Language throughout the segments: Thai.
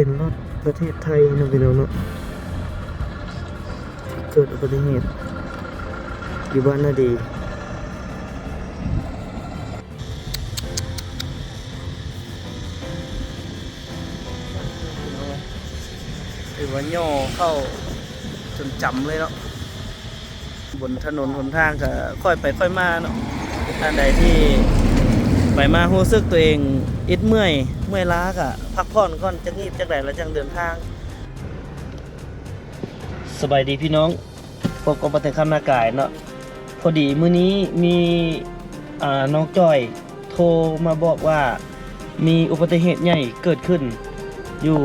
เป็นรถประเทศไทยนะพี่น้องเนาะเกิดอุบัติเหตุอยู่บ้านนาดีถือว่าย่อเข้าจนจำเลยเนาะบนถนนหนทางก็ค่อยไปค่อยมาเนาะท่านใดที่ไปมารู้สึกตัวเองอิดเมื่อยล้าก็พักผ่อนก่อนจะงีบจักใดแล้วจังเดินทางสบายดีพี่น้องพบกับประเทศคำนากายเนาะพอดีมื้อนี้มีน้องจ้อยโทรมาบอกว่ามีอุบัติเหตุใหญ่เกิดขึ้นอยู่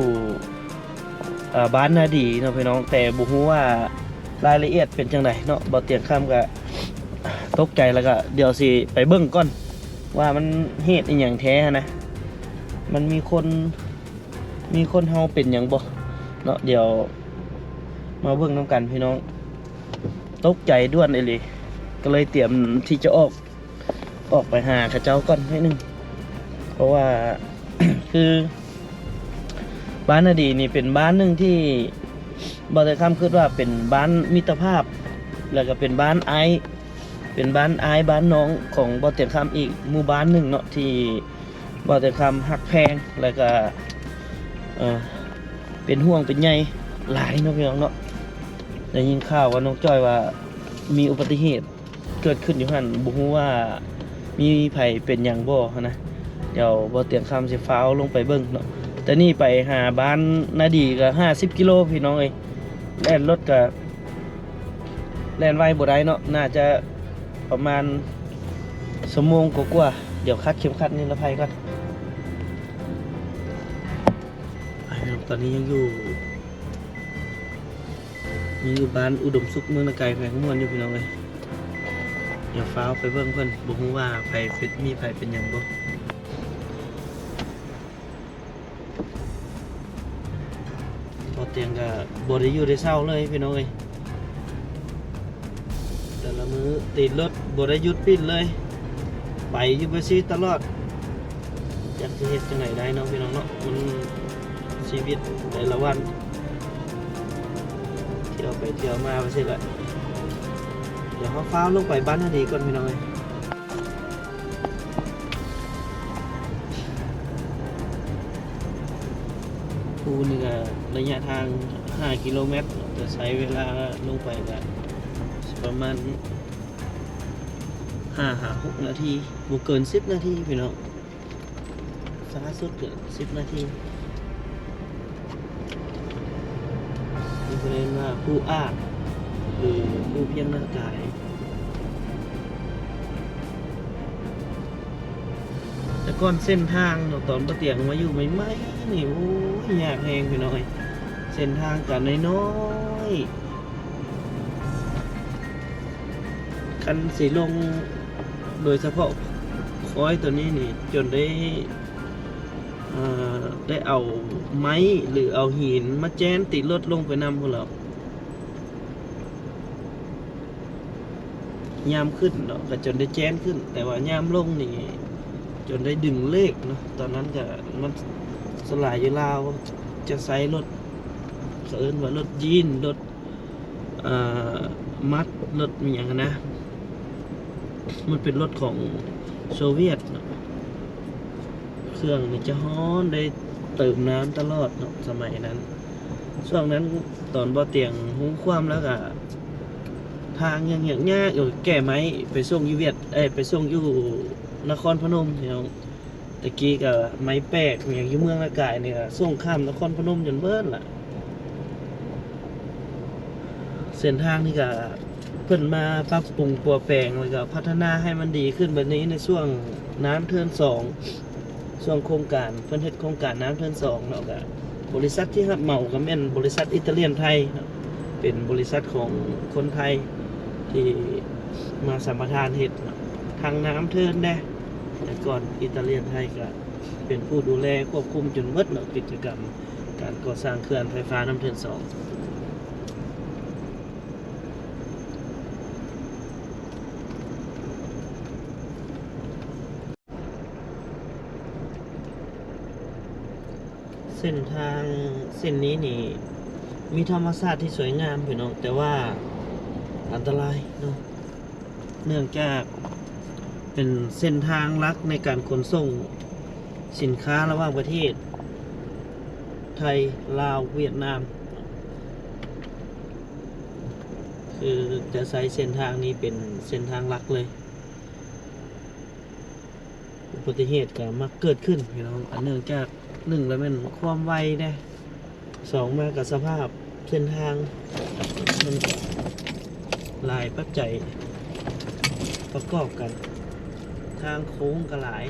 บ้านนาดีเนาะพี่น้องแต่บ่ฮู้ว่ารายละเอียดเป็นจังไดเนาะบ่เตียงค่ำก็ตกใจแล้วก็เดี๋ยวสิไปเบิ่งก่อนว่ามันเหตุอีหยังแท้นะมันมีคนเฮาเป็นหยังบ่เนาะเดี๋ยวมาเบิ่งนำกันพี่น้องตกใจด้วนเลยก็เลยเตรียมที่จะออกไปหาเขาเจ้าก่อนนิดนึงเพราะว่า คือบ้านนาดีนี่เป็นบ้านหนึ่งที่บ่ได้คำคิดว่าเป็นบ้านมิตรภาพแล้วก็เป็นบ้านบ้านน้องของบ่เตียงคำอีกหมู่บ้านหนึ่งเนาะที่บ่เตียงคำหักแพงแล้วก็เป็นห่วงเป็นใยหลายเนาะพี่น้องเนาะได้ยินข่าวว่าน้องจ้อยว่ามีอุบัติเหตุเกิดขึ้นอยู่หั่นบ่ฮู้ว่ามีไผเป็นหยังบ่นะเดี๋ยวบ่เตียงคำสิฟ้าวลงไปเบิ่งเนาะแต่นี่ไปหาบ้านนาดีก็50กิโลพี่น้องเอ้ยแล่นรถก็แล่นไวบ่ได้เนาะน่าจะประมาณชั่วโมงกว่าๆเดี๋ยวคัดเข็มขัดนิรภัยก่อนตอนนี้ยังอยู่บ้านอุดมสุขเมืองนาไกแขวงม่วนอยู่พี่น้องเอ้ยเดี๋ยวฟ้าวไปเบิ่งเพิ่นบ่ฮู้ว่าไผมีไผเป็นหยังบ่พอเตียงก็บ่ได้อยู่ได้เช้าเลยพี่น้องเอ้ยแต่ละมื้อติดรถบ่ได้หยุดปิ้นเลยไปอยู่ไปซีตลอดอยากสิเฮ็ดจังได๋ได้เนาะพี่น้องเนาะมันชีวิตแต่ละวันเที่ยวไปเที่ยวมาไปสิละเดี๋ยวเขาฟ้าวลงไปบ้านนาดีก่อนพี่น้องภูนี่ก็ระยะทาง5 กิโลเมตรจะใช้เวลาลงไปก็ประมาณ5-6 นาทีบ่เกิน10 นาทีพี่น้องช้าสุดเกิน10 นาทีนี่เรียกว่าผู้อาจหรือผู้เพียงร่างกายแต่ก่อนเส้นทางตอนประเตียงมาอยู่ใหม่ๆนี่โอ้ยยากแหงพี่น้อยเส้นทางกันน้อยๆคันสีลงโดยเฉพาะคอยตัวนี้นี่จนได้เอาไม้หรือเอาหินมาแจ้นติดรถลงไปนำพวกเรายามขึ้นเนาะก็จนได้แจ้นขึ้นแต่ว่ายามลงนี่จนได้ดึงเลขเนาะตอนนั้นก็มันสลายอยู่ลาวจะใช้รถเอิ้นว่ารถยีนรถมัดรถมีอย่างนะมันเป็นรถของโซเวียตเนาะเครื่องนี่จะฮ้อนได้เติมน้ำตลอดเนาะสมัยนั้นช่วงนั้นตอนบ่เตียงหุ้งความแล้วก็ทางยังยากอยู่แก้ไม้ไปส่งอยู่เวียดไปส่งอยู่นครพนมพี่น้องตะกี้ก็ไม้แปลกอย่างอยู่เมืองละกายเนี่ยส่งข้ามนครพนมจนเบิดล่ะเส้นทางนี่ก็เพิ่นมาปรับปรุงปัวแปลงแล้วก็พัฒนาให้มันดีขึ้นแบบนี้ในช่วงน้ำเทิน2ช่วงโครงการเพิ่นเฮ็ดโครงการน้ำเทิน2เนาะก็บริษัทที่รับเหมาก็แม่นบริษัทอิตาเลียนไทยเนาะเป็นบริษัทของคนไทยที่มาสัมปทานเฮ็ดทางน้ำเทินได้แต่ก่อนอิตาเลียนไทยก็เป็นผู้ดูแลควบคุมจนหมดเนาะกิจกรรมการก่อสร้างเขื่อนไฟฟ้าน้ำเทิน2ส เส้นทางเส้นนี้นี่มีธรรมชาติที่สวยงามพี่น้องแต่ว่าอันตรายเนาะเนื่องจากเป็นเส้นทางลักในการขนส่งสินค้าระหว่างประเทศไทยลาวเวียดนามคือจะใช้เส้นทางนี้เป็นเส้นทางลักเลยอุบัติเหตุก็มักเกิดขึ้นพี่น้องอันเนื่องจากหนึ่งแล้วมันความไวได้สองมากับสภาพเส้นทางมันหลายปัจจัยประกอบกันทางโค้งก็หลาย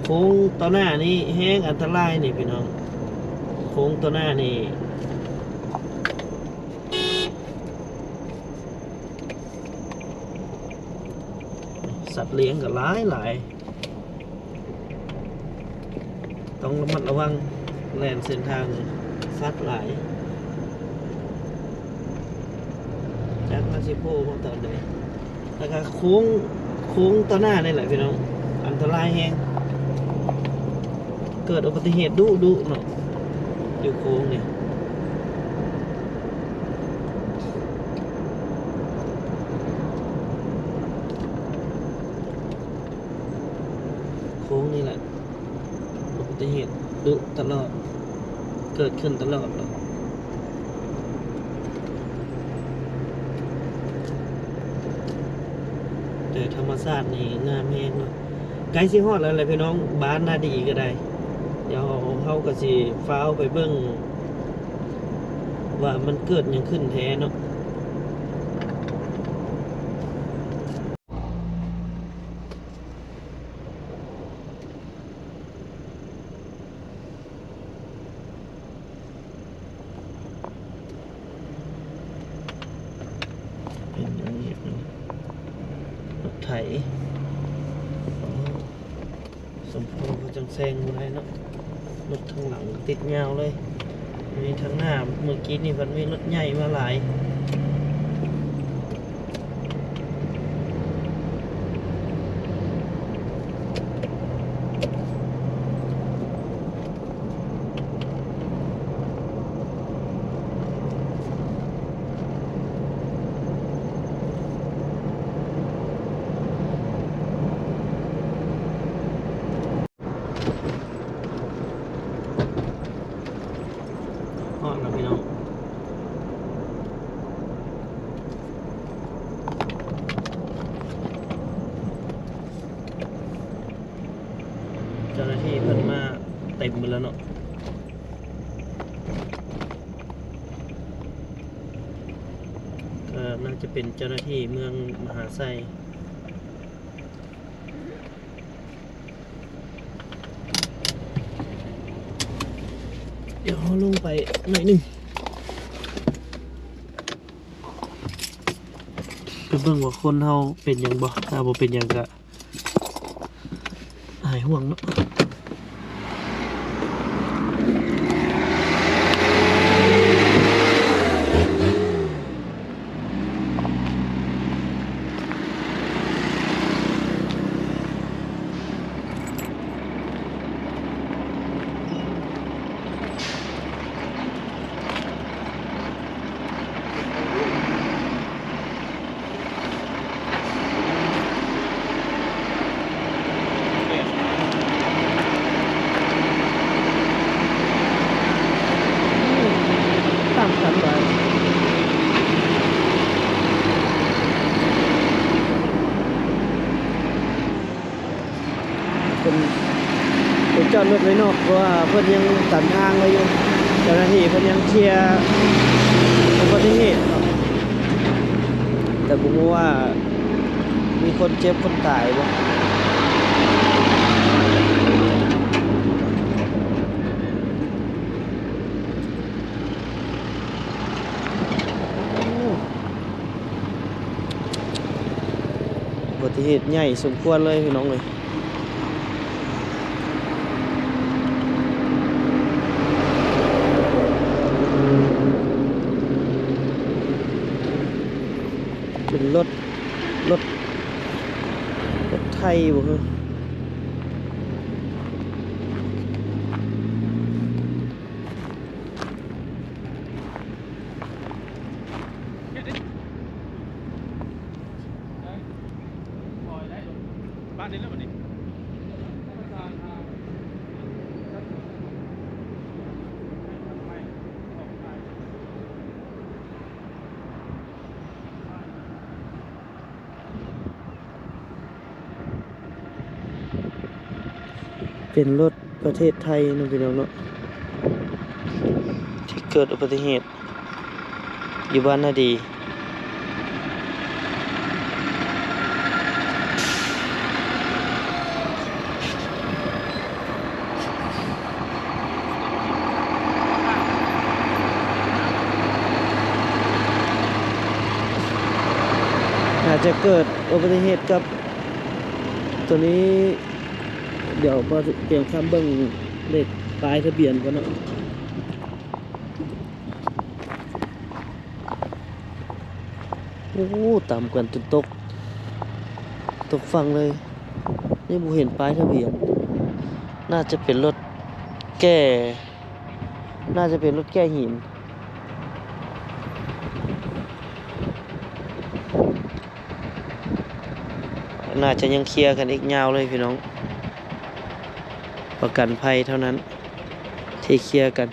โค้งต่อหน้านี่แห้งอันตรายนี่พี่น้องโค้งต่อหน้านี่สัตว์เลี้ยงก็หลายต้องระมัดระวังแล่นเส้นทางสัตว์หลายจากมาซิโพมาตอนไหนแล้วก็โค้งต่อหน้านี่แหละพี่น้องอันตรายแฮงเกิดอุบัติเหตุดุเนาะอยู่โค้งเนี่ยโค้งนี่แหละอุบัติเหตุดุตลอดเกิดขึ้นตลอดเนาะแต่ธรรมชาตินี่งามแฮงเนาะไกลสิฮอดแล้วแหละพี่น้องบ้านนาดีก็ได้เดี๋ยวเฮาก็สิฟ้าวไปเบิ่งว่ามันเกิดหยังขึ้นแท้เนาะเป็นอย่างนี้รถไถสมพงษ์เขาจังแซงบ่ได้เนาะรถทางหลังติดยาวเลยมีทางหน้าเมื่อกี้นี่มันมีรถใหญ่มาหลายฮอดแล้วพี่น้องเจ้าหน้าที่เพิ่นมาเต็มไปแล้วเนาะก็น่าจะเป็นเจ้าหน้าที่เมืองมหาไซเดี๋ยวลงไปหน่อยหนึ่งไปเบิ่งว่าคนเฮาเป็นหยังบ่ถ้าบ่เป็นหยังก็หายห่วงเนาะตามกันไว้เป็นจอดรถไว้นอกเพราะว่าเพิ่นยังตัดทางไว้อยู่เจ้าหน้าที่เพิ่นยังเคลียร์อุบัติเหตุเนาะแต่ผมว่ามีคนเจ็บคนตายบ่อุบัติเหตุใหญ่สมควรเลยพี่น้องเลย เป็นรถรถรถไทยบ่คือบ้านนี้แล้ววันนี้เป็นรถประเทศไทยเนาะพี่น้องเนาะที่เกิดอุบัติเหตุอยู่บ้านนาดีอาจจะเกิดอุบัติเหตุกับตัวนี้ เดี๋ยวพอเปลี่ยนคำเบิ่งเลขปลายทะเบียนก่อนเนาะโอ้ต่ำกว่าจนตกฟังเลย นี่บูเห็นป้ายทะเบียน น่าจะเป็นรถแก้น่าจะเป็นรถแก้หินน่าจะยังเคลียร์กันอีกยาวเลยพี่น้องประกันภัยเท่านั้นที่เคลียร์กัน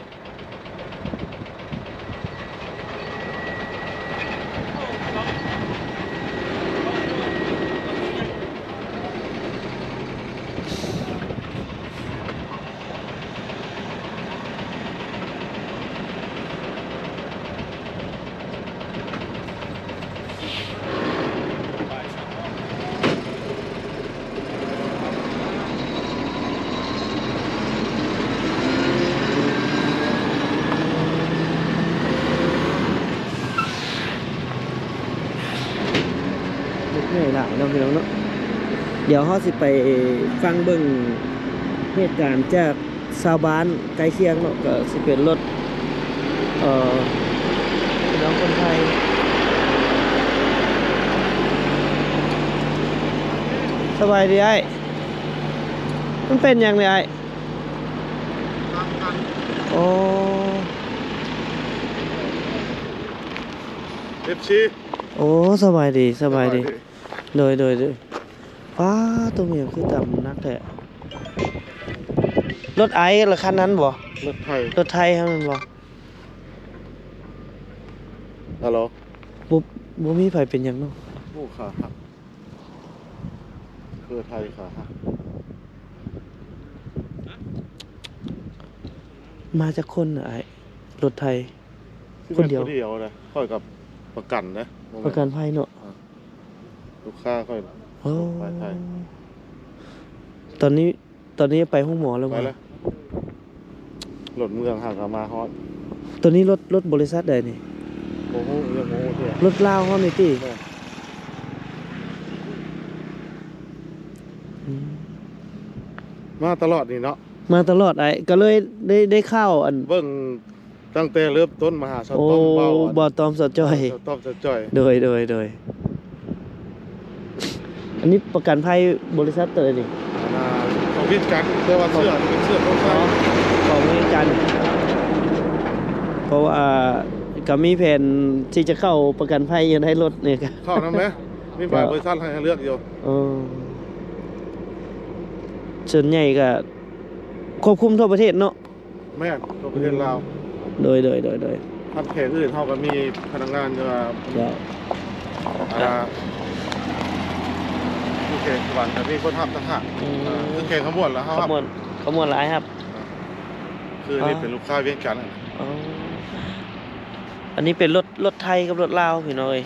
เหนื่อยหลายเนาะพี่น้องเนาะเดี๋ยวเขาสิไปฟังเบิ่งเหตุการณ์จากชาวบ้านใกล้เคียงเนาะก็สิเป็นรถพี่น้องคนไทยสบายดีไอ้มันเป็นยังไงไอ้โอ้โอ้สบายดีโดยป้าตัวเมียคือต่ำนักแท้รถไอ้ละคันนั้นบ่รถไทยครับมันบ่ฮัลโหลบ่มีไผเป็นหยังเนาะโอ้ขาหักเพื่อไทยขาหักมาจากคนน่ะไอ้รถไทยคนเดียวนะค่อยกับประกันนะประกันภัยเนาะลูกค้าค่อยไปไทยตอนนี้ไปห้องหมอแล้วมั้ยรถเมืองหักมาฮอดตัวนี้รถบริษัทใดนี่โอ้โหเรื่องโอ้โหเด้รถลาวฮอดนี่ติมาตลอดนี่เนาะมาตลอดไอ้ก็เลยได้เข้าอันเบิ่งตั้งแต่เริ่มต้นมาหาสต้อมเบาบ่ตอมสดจ้อยสต้อมสดจ้อยโดยอันนี้ประกันภัยบริษัทเตยนี่ของพิจารแต่ว่าเสื้อเป็นเสื้อของเขาของพิจารเพราะว่าก็มีแผนที่จะเข้าประกันภัยอยู่ในรถนี่ก็เข้านำมั้ยมีบริษัทให้เลือกอยู่ส่วนใหญ่ก็ควบคุมทั่วประเทศเนาะแม่นทั่วประเทศลาวโดยทำแขกอื่นเฮาก็มีพนักงานจะโอเคสวรรค์แต่มีคนทำต่างหากคือแข่งขบวนแล้วครับขบวนหลายครับคือนี่เป็นลูกค้าเวียงจันทน์อันนี้เป็นรถไทยกับรถลาวพี่น้อย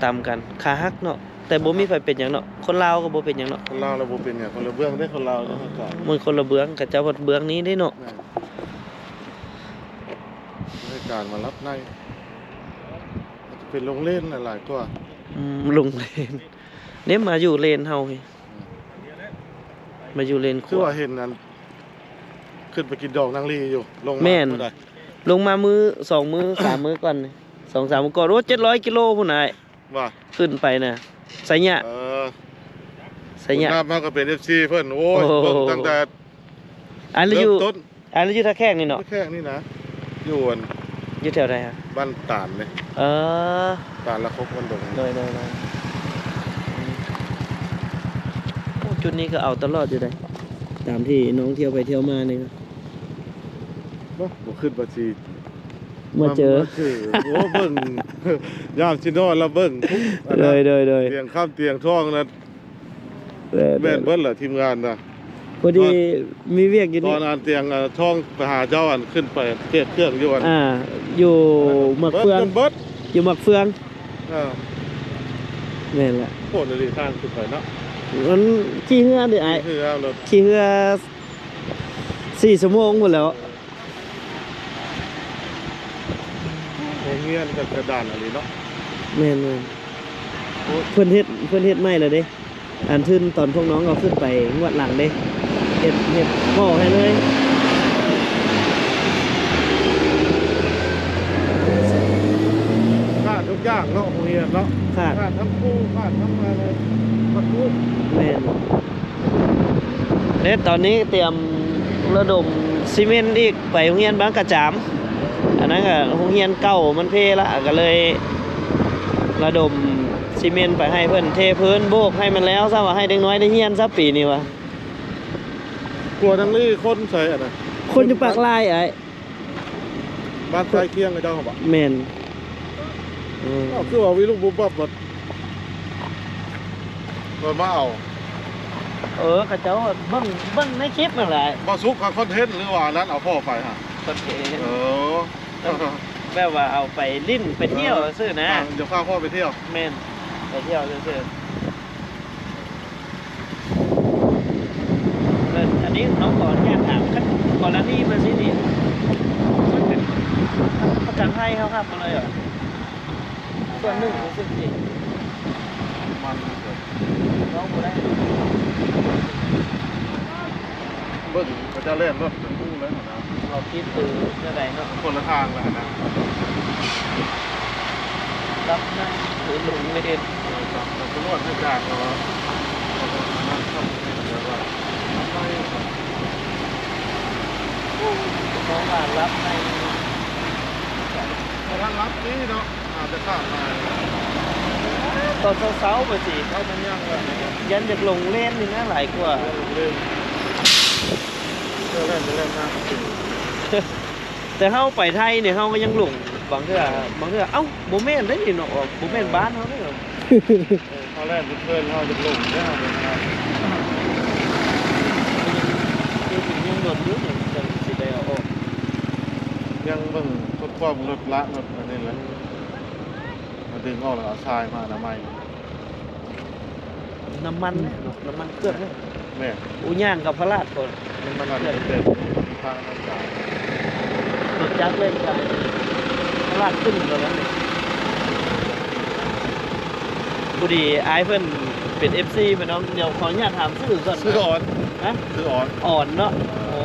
ตามกันขาฮักเนาะแต่บ่มีไฟเป็นอย่างเนาะคนลาวก็บ่เป็นอย่างเนาะคนลาวแล้วบ่เป็นเนี่ยคนละเบื้องได้คนลาวเนาะมันคนละเบื้องกับเจ้าเบื้องนี้ได้เนาะในการมารับในจะเป็นลงเล่นหลายๆตัวลงเลนเนี่ยมาอยู่เลนเฮามาอยู่เลนคือว่าเห็นนั้นขึ้นไปกินดอกนางลีอยู่ลงมาเมื่อใดลงมามือ2 มื้อ 3 มื้อก่อน2-3 มื้อก่อนรถ700 กิโลพุ่นน่ะ ว่า ขึ้นไปน่ะไสหยะ เออ ไสหยะ น้ำมันก็เป็น FC เพิ่นโอ้ย โอ้โห เบิ่งตั้งแต่ อันนี้อ เริ่ ยู่ มต้น อันนี้อยู่ท่าแข้งนี่เนาะ แค่นี้นะอยู่อัน อยู่แถวใดฮะ บ้านตาลเลย เออ ตาลละครมันดง เลยโอ้จุดนี้ก็เอาตลอดอยู่เลยตามที่น้องเที่ยวไปเที่ยวมานี่ บ่ขึ้นบ่สิ มาเจอ โอ้เบิ่ง ยามสินอนแล้วเบิ่งทุกอัน เล นั้น ยเลยเลย เตียงข้ามเตียงท้องนั้นแม่นเบิดเหรอทีมงานน่ะ พอดีมีเวียกอยู่ ต นี่ อนอันเตียงท้องไปหาเจ้าอันขึ้นไปเทียบเครื่องอยู่อัน อยู่หมักเฟือง เบิด อยู่หมักเฟือง เออ นี่นแหละ โคตรเลยทางขึ้นไปเนาะ มันขี่เหือดิไอ้ คือเอารถ ขี่เหือ4 ชั่วโมงหมดแล้ว เงี้ยนกับกระดานอะไรเนาะ แม่นเพิ่นเฮ็ดไม่เลยเด้อันทึนตอนพวกน้องเอาขึ้นไปงวดหลังเด้เฮ็ดหม้อให้เลย ขาดทุกอย่างเนาะโรงเรียนเนาะ ขาด ขาดทั้งคู่ขาดทั้งอะไรประตู แม่นเด้ตอนนี้เตรียมระดมซีเมนต์อีกไปโรงเรียนบางกระจาม อันนั้นก็โรงเรียนเก่ามันเพละก็เลยระดมซีเมนต์ไปให้เพิ่นเทพื้นโบกให้มันแล้วซะว่าให้เด็กน้อยได้เรียนซะปีนี้วะ กลัวทั้งนี้คนใส่อ่ะนะ คนอยู่ปากลายไอ้ บ้านใกล้เคียงกับเจ้าเขาบอก แม่น คือว่าวิลูกบุบบับมาเอา เขาเจ้าเบิ่งในคลิปนั่นแหละ มาซุกกับคอนเทนต์หรือว่านั้นเอาพ่อไปฮะ โอเค เออ แบบว่าเอาไปลิ้นไปเที่ยวซื่อนะ เดี๋ยวพาพ่อไปเที่ยว แม่นไปเที่ยวซื่อแล้วอันนี้น้องขออนุญาตถามขั้นก่อนหน้านี้มาสินี่มันเป็นประกันภัยเขาครับมาเลยเหรอส่วนหนึ่งรู้สึกดี มัน น้องบ่ได้ เบิ้งเขาจะเล่นรถตู้เลยนะ เราคิดtừเมื่อใดเนาะ คนละทางเลยนะ รับนั่งถือหลุมเลยเด็ด แต่ตำรวจให้จากเรานั่งเข้าไปเดี๋ยวว่าทำไม น้องอ่านรับใน กระทั่งรับนี่เนาะอาจจะข้ามมา ตอนเช้าๆไปสิ เขามันยังเลย ยันจากลงเล่นนี่นะหลายกว่า เล่นเล่นจะเล่นน้ำจริง แต่เฮาไปไทยเนี่ยเฮาก็ยังหลงบางเทื่อเอ้าบ่แม่นได้นี่เนาะบ่แม่นบ้านเฮาเด้อ เขาเล่นเพื่อนเขาจะลงได้เลยนะ ยังโดนอยู่เนี่ยจังสิได้เอาออก ยังเบิ่งทดความรถละรถอันนี้แหละมาดึงออกแล้วเอาทรายมาทำไม น้ำมันเนี่ยเนาะน้ำมันเครื่องเนี่ย แม่ อูย่างกับพระราชก่อนน้ำมัน มัน เครื่อง เป็นทางน้ำตาล รถจักรเล่นกันพระราชขึ้นตอนนั้นนี่ผู้ดีอายเพิ่นเป็น FC ไปน้องเดี๋ยวขออนุญาตถามชื่อก่อน ซื้ออ่อน ฮะ ซื้ออ่อน อ่อนเนาะโอ้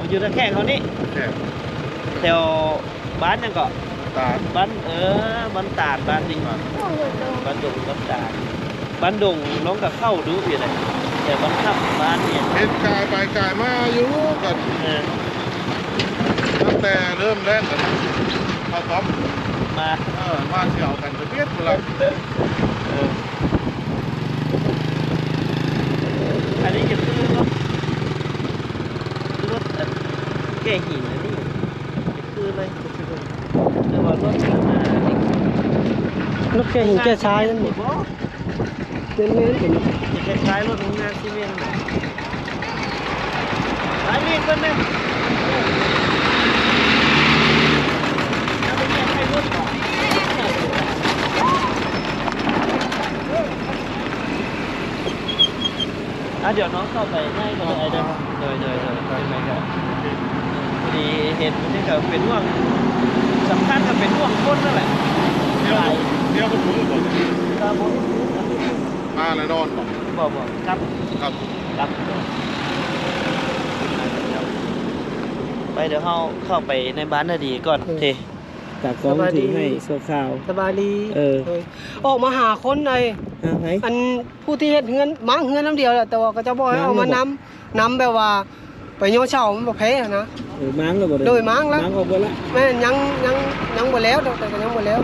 อยู่ตะแคงเขานี่ แค่ แถวบ้านยังก็ ตาล บ้านบ้านตาดบ้านดิงบ้านดงบ้านตาดบ้านดงน้องก็เข้าดูอยู่เลยแต่บ้านขับบ้านเนี่ย เห็นกายไปกายมาอยู่กัน เออ ตั้งแต่เริ่มแรกกันมาท็อป มา มาเที่ยวกันจะเพี้ยนเลย อันนี้จะคือรถแก่หินอันนี้คืออะไรคือว่ารถรถแก่หินแก่ชายนั่นหมดเป็นเล่นเป็นแก่ชายรถโรงงานซีเมนต์ไอ้นี่เป็นเนี่ยเอาไปแยกให้รถก่อนเดี๋ยวน้องเข้าไปง่ายกว่าไอ้เด้อไปกันพอดีเห็นนี่ก็เป็นห่วงสำคัญก็เป็นห่วงคนนั่นแหละ เที่ยวก็ถูกบอก ตาบอด มาแล้วนอนบอก บอกครับ ครับ ไปเดี๋ยวเข้าไปในบ้านนาดีก่อนเท ตากล้องถือให้ชั่วคราว สบายดี เออ โดยออกมาหาคนใน ฮะไผ อันผู้ที่เฮ็ดเฮือนม้างเฮือนน้ำเดียวแหละแต่ว่าก็จะบอกให้เอามาน้ำแบบว่าไปโยเช่ามันบ่แพ้นะ ม้างแล้วบ่ โดยม้างแล้ว ม้างออกบ่ละ แม่นยังบ่แล้วแต่ก็ยังบ่แล้ว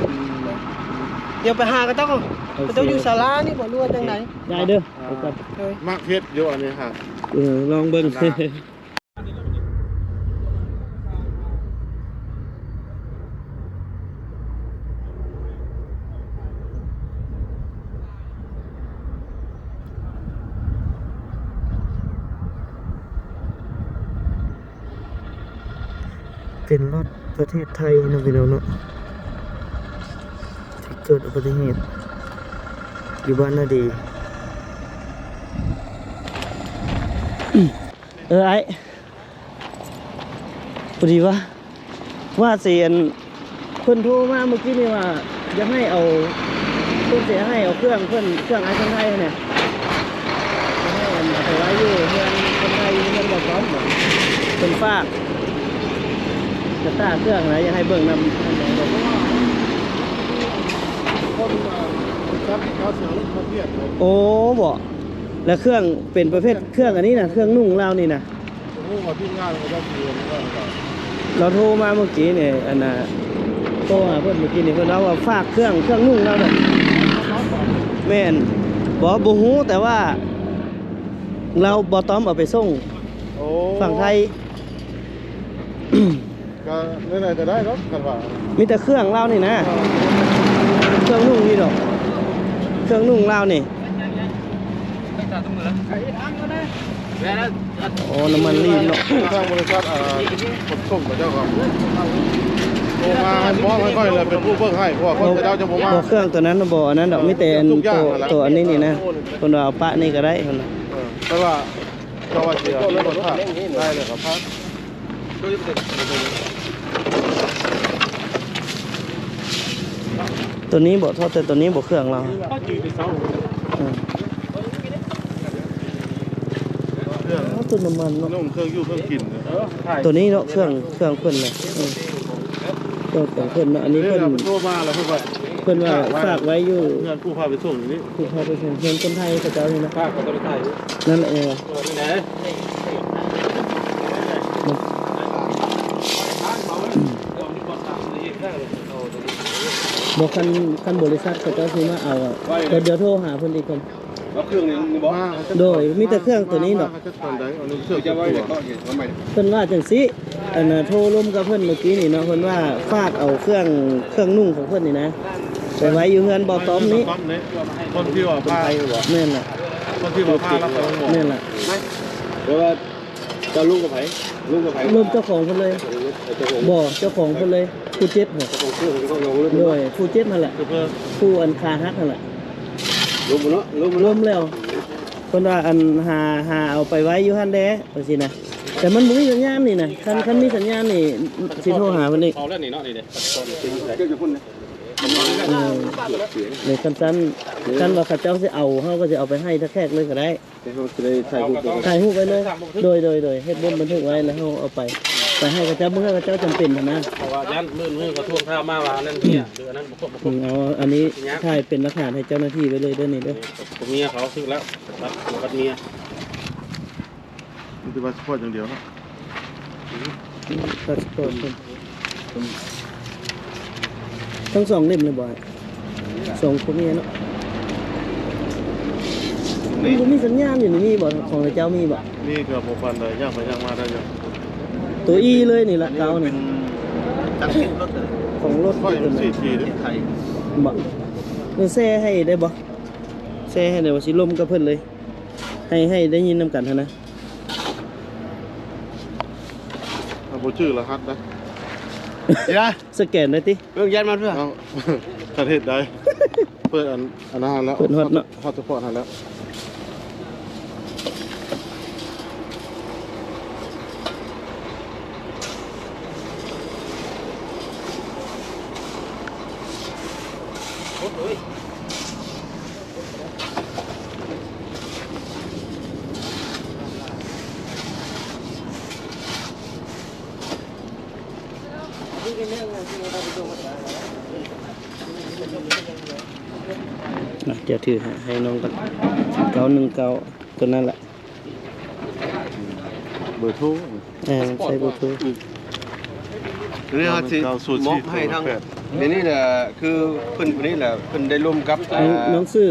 เดี๋ยวไปหาก็ต้องอยู่ศาลานี่บ่รู้ว่าจังได๋ ได้เด้อเอากลับ โดย มากเพชรเยอะอันนี้ค่ะ ลองเบิ่ง เป็นรถประเทศไทยนะพี่น้องเนาะที่เกิดอุบัติเหตุอยู่บ้านนาดีไอ้พอดีว่าเสียนคนโทรมาเมื่อกี้นี่ว่าจะให้เอาคนเสียให้เอาเครื่องไอ้คนไทยเนี่ยจะให้เอาไปไว้อยู่เมืองคนไทยเมืองบอกพร้อมบอกเป็นฝากจะต้าเครื่องนะอยากให้เบิ่งนำบอกว่า คนจับเขาเสียรถเขาเพียรเลย โอ้บอกแล้วเครื่องเป็นประเภทเครื่องอันนี้นะเครื่องนุ่งเรานี่นะ โอ้โหที่งานเขาจะเพียรก็ เราโทรมาเมื่อกี้เนี่ยอันน่ะโทรหาเพื่อนเมื่อกี้นี่เพื่อนเราว่าฝากเครื่องนุ่งเราเนี่ยแม่นบอกบูฮูแต่ว่า เราบอต้อมเอาไปส่ง โอ้ ฝั่งไทย ก็ไหนๆก็ได้ครับกันว่า มีแต่เครื่องเรานี่นะเครื่องนุ่งนี่ดอกเครื่องนุ่งเรานี่โอ้น้ำมันรีดเนาะ ทางบริษัทขนส่งกับเจ้าครับโทรมาให้มอบให้ค่อยเลยเป็นผู้เบิ่งให้เพราะว่าคนจะเดาจะผมว่า บอกเครื่องตัวนั้นน่ะบอกอันนั้นดอกมีแต่อันตัวอันนี้นี่นะคนเราเอาปะนี่ก็ได้คนน่ะ แต่ว่าเขาว่าเสียรถผ่านได้เลยครับพัก ตัวนี้บอกเท่าแต่ตัวนี้บอกเครื่องเราอืม เครื่อง เอาตัวน้ำมันเนาะ นุ่มเครื่องยู่เครื่องกิน ตัวนี้เนาะเครื่องเพิ่นเลยเครื่องของเพิ่นเนาะอันนี้ นี่ เพิ่น เราโทรมาแล้วเพื่อนว่า เพิ่นว่าฝากไว้อยู่ เพื่อนผู้พาไปส่งอยู่นี่ คือพาไปเห็นคนไทยเขาเจ้านี่นะ ข้าก็ต้องไปถ่าย นั่นแหละเอง ไหน บอกคันบริษัทเขาเจ้าซื้อมาเอาอ่ะเดี๋ยวโทรหาเพิ่นอีกคน แล้วเครื่องนี้มึงบอก โดยมีแต่เครื่องตัวนี้เนาะ จะตอนใดเอาเครื่องจะไว้เดี๋ยวก็เห็นว่าใหม่ เพิ่นว่าจังซี่อันน่ะโทรร่วมกับเพิ่นเมื่อกี้นี่เนาะเพิ่นว่าฝากเอาเครื่องนุ่งของเพิ่นนี่นะไปไว้อยู่เฮือนบ่อต้อมนี้ คนที่ว่าพา แม่นล่ะ คนที่ว่าพาแล้วก็งง แม่นล่ะ เดี๋ยวว่าจะลุงกับไผลุงกับไผ รวมเจ้าของเพิ่นเลยบ่เจ้าของเพิ่นเลยผู้เจ็บเหรอ ของเครื่องก็ลงเลย โดยผู้เจ็บนั่นแหละ เพื่อ ผู้อันคาฮักนั่นแหละ ลุงเนาะลุง รวมแล้วเพิ่นว่าอันหาเอาไปไว้อยู่หั่นแด้ว่าซี่นะแต่มันบ่มีสัญญาณนี่นะคันมีสัญญาณนี่สิโทรหาเพิ่นอีก เอาแล้วนี่เนาะนี่เด้เจ้าอยู่พุ่นนะ ในคันว่าเขาเจ้าสิเอาเฮาก็สิเอาไปให้ถ้าแขกเลยก็ได้ เดี๋ยวจะได้ถ่ายรูป ถ่ายรูปไว้เลย โดยเฮ็ดบนบันทึกไว้แล้วเฮาเอาไปให้เขาเจ้าเมื่อเขาเจ้าจำเป็นนะ เพราะว่ายันมือเขาท่วงท่ามาว่านั่นเนี่ยหรืออันนั้นบุก เอาอันนี้ถ่ายเป็นหลักฐานให้เจ้าหน้าที่ไว้เลยเด้อนี่เด้อ ผมเมียเขาซื้อแล้วรับเมียมันจะมาสปอร์ตอย่างเดียวครับ พาสปอร์ตทั้งสองเล่มเลยบ่อยส่งพ่อเมียเนาะมันมีสัญญาณอยู่ในนี่บ่ของเจ้ามีบ่ นี่เกือบ6,000เลยย่างไปย่างมาได้ยัง ตัวอีเลยนี่ละเก่านี่ จักรรถ ของรถ ค่อย ตัว สี่ทีด้วยไทย บ่มันแซ่ให้ได้บ่แซ่ให้ได้บ่สิลมกับเพิ่นเลย ให้ได้ยินนำกันหั่นนะ เอาโบชื่อรหัสนะ สแกนได้ติ เรื่องยันมาเพื่อ เอาประเทศใดเปิดอันนั้นแล้ว เปิดฮอตเนาะ ฮอตสปอร์ตหันแล้ว เดี๋ยวถือให้น้องกัน919ตัวนั้นแหละ เบอร์โทร ใช้บลูทูธ นี่ฮะสิมอบให้ทั้งเดี๋ยวนี้แหละคือเพิ่นคนนี้แหละเพิ่นได้ร่วมกับ น้องซื้อ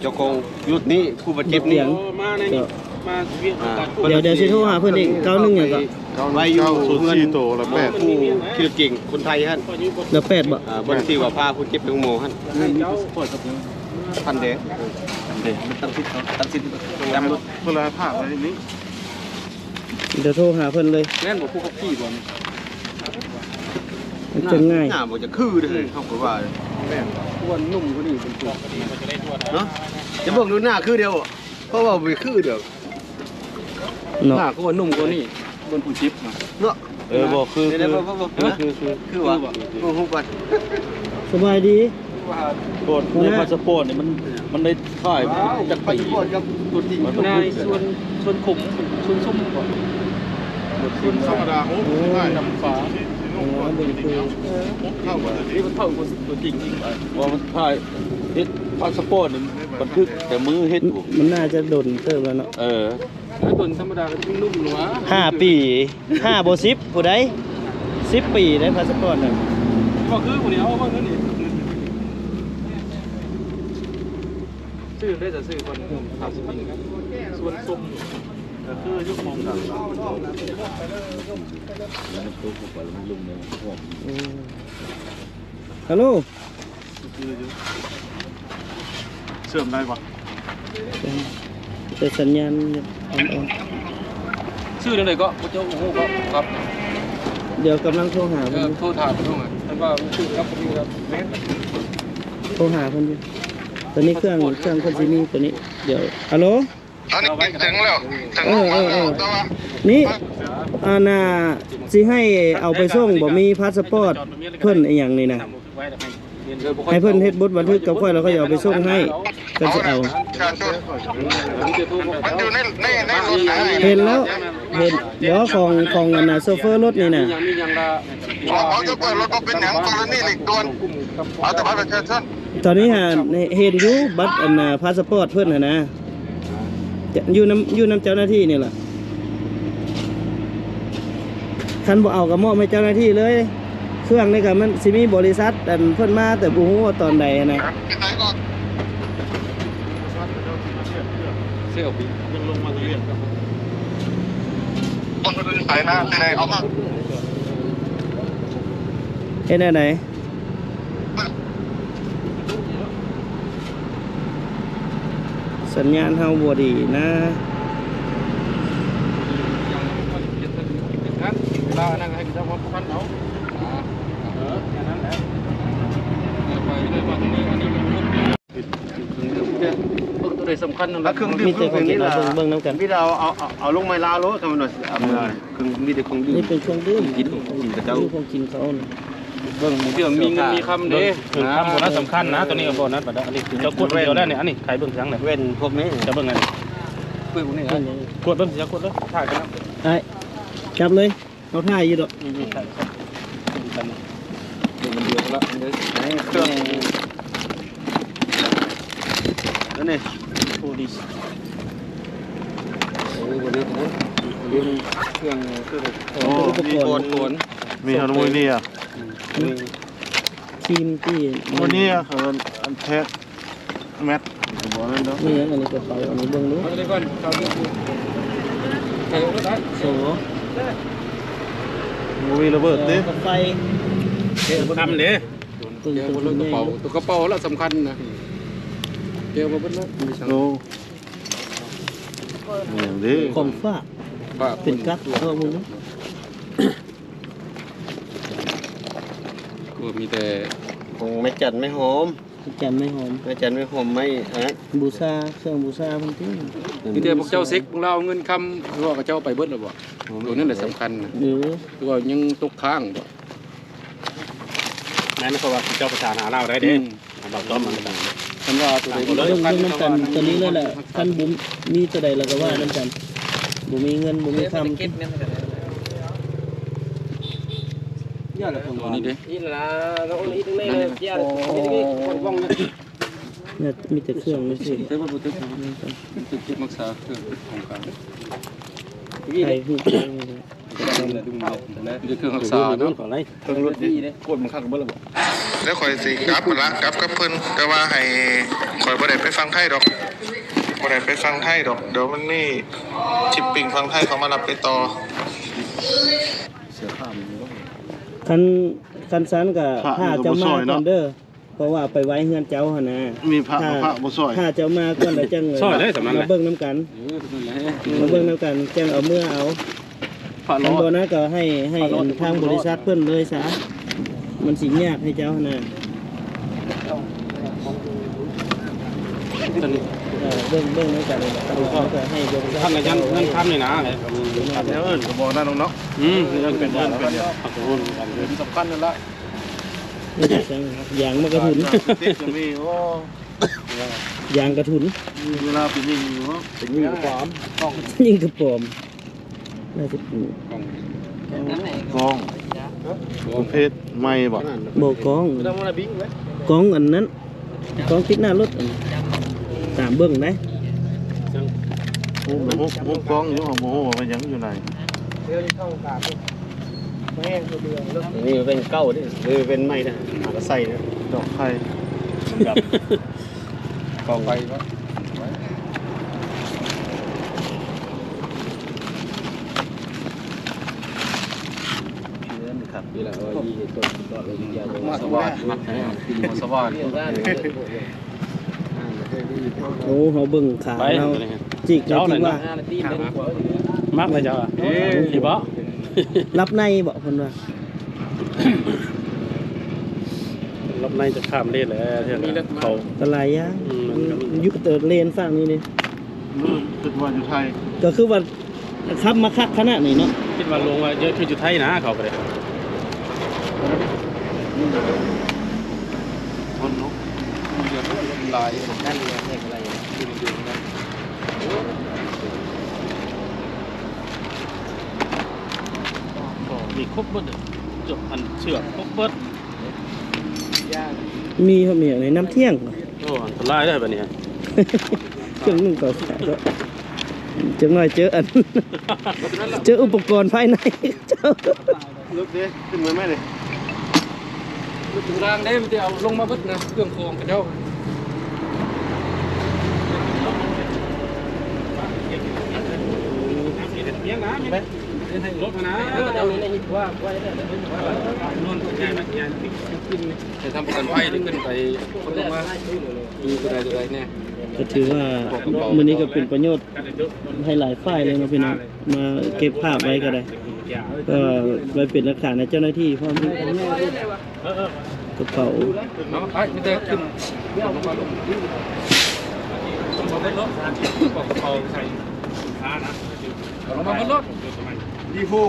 เจ้าของรถนี้ผู้บาดเจ็บนี่ มาในนี้มาเวียนตัด เดี๋ยวสิโทรหาเพิ่นอีก91อย่างก็ ไว้อยู่ ศูนย์ เพื่อน สี่โตแล้วแปด ผู้ขี่รถเก่งคนไทยฮะ แล้ว8บ่ บนที่ว่าพาผู้เจ็บไปโรงหมอฮะพันเดชมันตั้งสิทธิ์จำรถ เวลาผ่านอะไรนี้ เดี๋ยวโทรหาเพิ่นเลย แม่นบ่ผู้ขับขี่บ่ มันจะง่าย หน้าบ่จะคือเด้อเฮาก็ว่าแม่นอ้วนนุ่มกว่านี้เป็นตัวเนาะจะเบิ่งดูหน้าคือเดียวเพราะว่าบ่คือเดียว เนาะ หน้าก็ว่านุ่มกว่านี้บนผู้ชิปมาเนาะ บอกคือ เดี๋ยวคือว่าโอ้โหก่อน สบายดี โดนในพาสปอร์ตเนี่ยมันได้ถ่ายจาก ไป ปี ก่อนกับตัวจริง ในส่วนขมส่วนส้มก่อน คุณธรรมดาโอ้ง่ายดำฟ้า อ๋อเบิ่งคือ เข้ามา นี่มันเท่ากับตัวจริงจริงไป ว่ามันถ่ายเฮ็ดพาสปอร์ตเนี่ยบันทึกแต่มือเฮ็ดอยู่ มันน่าจะโดนเติมแล้วเนาะ แล้วตัวธรรมดาก็นุ่มหนัว 5 ปี5บ่10ผู้ใด10 ปีได้พาสปอร์ตน่ะ ก็คือคนนี้เอาบ้างนั่นนี่ซื้อได้แต่ซื้อคนทำสิ่งส่วนส้ม คือยุคมองกัน ฮัลโหล เสื่อมได้ปะ แต่สัญญาณอ่อน ชื่อเรื่องไหนก็พระเจ้าโอ้โหครับ ๆเดี๋ยวกำลังโทรหาเพิ่น โทษถามเพิ่นว่าท่านว่าชื่อครับผมครับแม่ โทรหาเพิ่นอยู่ตอนนี้เครื่องเพิ่นสิมีตัวนี้เดี๋ยวฮัลโหล ตอนนี้ถึงแล้วถึง เออนี่น่ะสิให้เอาไปส่งบ่มีพาสปอร์ตเพิ่นอีหยังนี่นะให้เพิ่นเฮ็ดบทบันทึกกับค่อยแล้วก็เอาไปส่งให้ก็จะเอา ชาชนมันอยู่ในรถนะ เห็นแล้วเห็นเดี๋ยวของอันน่ะโซเฟอร์รถนี่น่ะ ยังมียังละ เขาจะเปิดรถก็เป็นอย่างกรณีหลีกด่วนเอาแต่บัตรประชาชน ตอนนี้เห็นอยู่บัตรอันน่ะพาสปอร์ตเพิ่นน่ะนะจะอยู่น้ำเจ้าหน้าที่นี่ล่ะคันบ่เอาก็มอบให้เจ้าหน้าที่เลยเครื่องนี่ก็มันสิมีบริษัทอันเพิ่นมาแต่บ่ฮู้ว่าตอนใดนะ ที่ไหนก็ เสี่ยวปี ยังลงมาเรียนครับ คนอื่นไปนะที่ไหนเอามา เฮ็ดได้ไหนสัญญาณเฮาบ่ดีนะ เวลานั่งให้เจ้าของพันเอาอย่างนั้นแหละไปเลยว่าตรงนี้อันนี้มันตัวใดสำคัญนั่นแห แล้ ละ วเครื่องดื่ มี ม แต่ของกิน นี่ เอา ล่ะ เบิ่งน้ำกัน พี่เราเอาลงไม้ลาวรถกันมาหน่อยเอามาหน่อยเครื่องมีแต่ของดื่ม นี่เป็นเครื่องดื่ม กินกระเจ้า ของกินเขาน่ะ เบิ่งเรื่องมีเงินมีคำเด้ ถึงคำโบนัสสำคัญนะตัวนี้กับโบนัสบัดนี้อันนี้ถึงจะกดเดียวได้เนี่ยอันนี้ใครเบิ่งจังเลย เว้นพวกนี้ จะเบิ่งไง เบิ่งนี่ เป็นหยัง กดเบิ่งสิจะกดเลยถ่ายกันนะ ไอ้จับเลยเอาถ่ายอยู่ดอก ถ่ายกัน มันเดือดละเด้ เครื่องนั่นนี่ โอ้ดี โอ้โหนี่นะเรื่องเครื่อง โอ้มีคนมีฮาร์โมเนีย ทีมที่ ฮาร์โมเนียคืออันแท็กแมทบอกเลยเนาะ นี่ยังอันนี้กระเป๋าอันนี้เบิ่งดู เอาเลยก่อนเอาเลยใส่รถได้ โส มูวีระเบิดดิ กับไฟ ทำเด้ ตึง เดี๋ยว ตึง บนรถกระ ใหญ่ เป๋าตัวกระเป๋าแล้วสำคัญนะเดี๋ยวมาเบิ่งแล้วมีสัง โอ้อย่างนี้ ของฝาก ป้า เป็นกั๊กเอามึงดู ก็มีแต่ ของไม่จัดไม่หอม จำไม่หอม ไม่จัดไม่หอมไม่ฮะ บูชาเครื่องบูชามันที่ มีแต่พวกเจ้าเซ็กพวกเราเงินคำหรือว่าเจ้าไปเบิดแล้วบ่ตัวนั้นแหละสำคัญนะ หรือ หรือว่ายังตกค้างบ่ นั่นเพราะว่าเจ้าประชาหาเราได้เด้เราต้อมมันกัน คันว่าตัวใด เรื่องน้ำกันตัวนี้เลยแหละคันบุมมีตัวใดเราก็ว่าน้ำกันบุมีเงินบุมีคำ ย ตัวนี้ดิ นี่ละเราอีตรงนี้เลยเจียนี่ว่องๆ เนี่ยมีแต่เครื่องนี่สิ ใช้ว่าบุตรตึกเก็บรักษาเครื่องของกลาง ไข่หูเครื่องนี่ จะเครื่องรักษาเนาะของไร เครื่องรถนี่กดมันข้างบ่ล่ะบ่ แล้วคอยสิกลับมาละกลับกับเพิ่นแต่ว่าให้คอยบ่ได้ไปฟังไทยดอกบ่ได้ไปฟังไทยดอกเดี๋ยวมันนี่ชิปปิ้งฟังไทยเขามารับไปต่อ เสียค่ามันบ่ คันซันกับ พระ ถ้าเจ้ามา นี่ก็บ่ซอย ก่ เนาะ อนเด้อเพราะว่าไปไว้เฮือนเจ้าหั่นนะ มีพระบ่ซอย ถ้าเจ้ามาก่อนแล้วจัง ซอยได้สำนัก มาเบิ่งน้ำกันมาเบิ่งน้ำกันจังเอาเมื่อเอา ผ่าน ทา ล้ ง อ บ่นะก็ให้ทางบริษัทเพิ่นเลยซะมันสิยากให้เจ้าหั่นนะ ตัวนี้ เบิ่งน้ำกันแล้วก็ให้บริษัท ทำในยันนั่นทำนี่นะ เดี๋ยวเอิ้นก็บ่นั่นเนาะ นี่เป็นเรื่องเป็นเรื่องผักรุ่นกัน เป็นสำคัญนั่นละ ไม่ได้จังอย่างมากระทุน ติ๊กก็มีโอ้ อย่างกระทุน เวลาไปยิงอยู่เนาะ เป็นยิ่งกว่า ยิงกระปอมน่าจะเป็น กองประเภทใหม่บ่ บ่กองกองอันนั้นกองติดหน้ารถอันตามเบิ่งได้ ฮุบกองอยู่ของโมโหว่ามันยังอยู่ไหน นี่เป็นเก้าดิหรือเป็นไม้นะหากระใส่นะ ดอกไข่ กองไฟก็ นี่แหละว่ายี่ตัวตัวเลยยาวมาสวัสดิ์มาสวัสดิ์ โอ้เฮาเบิ่งขา ไป เฮาจิกแล้วที่ว่า มักเลยเจ้าที่บ่ รับในบ่เพิ่นว่า รับในจะข้ามเลนแล้วเท่านั้นเขา ก็หลายอย่างอยู่เตอเลนฝั่งนี้นี่ คิดว่าอยู่ไทย ก็คือว่าขับมาคักขนาดนี้เนาะ คิดว่าลงว่าเยอะที่จุดไทยนะเขาไปเลย คนเนาะ ลาย มีครบเบิดจบอันเชือกครบเบิด มีเขามีอะไรน้ำเที่ยง โอ้อันตรายได้แบบนี้ เครื่องนึ่งต่อสายก็จังหน่อยเจออัน เจออุปกรณ์ภายในเจ้า ลึกดิขึ้นมาไหมดิ ถึงรางได้มันจะเอาลงมาบึ้ดนะเครื่องโครงกันเจ้า เลี้ยงนะมีไหมรถนะ เอานี้ในว่าไว้ได้ นวลใหญ่ไหมใหญ่ขึ้นจะทำประกันภัยหรือขึ้นไปลงมาดูตัวใดเนี่ย ก็ถือว่ามื้อนี้ก็เป็นประโยชน์ให้หลายฝ่ายเลยเนาะพี่น้องมาเก็บภาพไว้ก็ได้ก็ไว้เป็นหลักฐานในเจ้าหน้าที่พร้อมทั้งกระเป๋า เนาะไอ้ไม่ได้ขึ้นลงมาลงได้รถบอกเขาใส่ช้านะลงมาบนรถ ดีฟู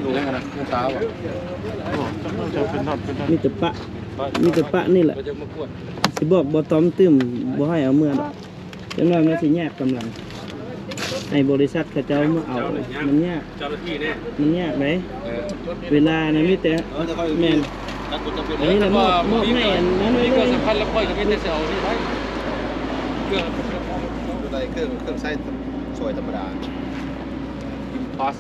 ดูได้กันนะตาว่ะ จะเป็นน็อตเป็นน็อต มีแต่ปะนี่แหละ เราจะมาขวด สิบอกบ่ต้อมตึมบ่ให้เอาเมื่อดอกจังน้อยมันสิแยกกำลังให้บริษัทเขาเจ้ามาเอามันยาก เจ้าหน้าที่เนี่ย มันยากไหมเวลานะมีแต่แม่นอันนี้เรามอบให้อันนั้นไว้ มี เล ก็ ย สำคัญแล้วค่อยจะเป็นเซลล์นี่ไว้เครื่อง ได้เครื่องใช้ซอยธรรมดา พาส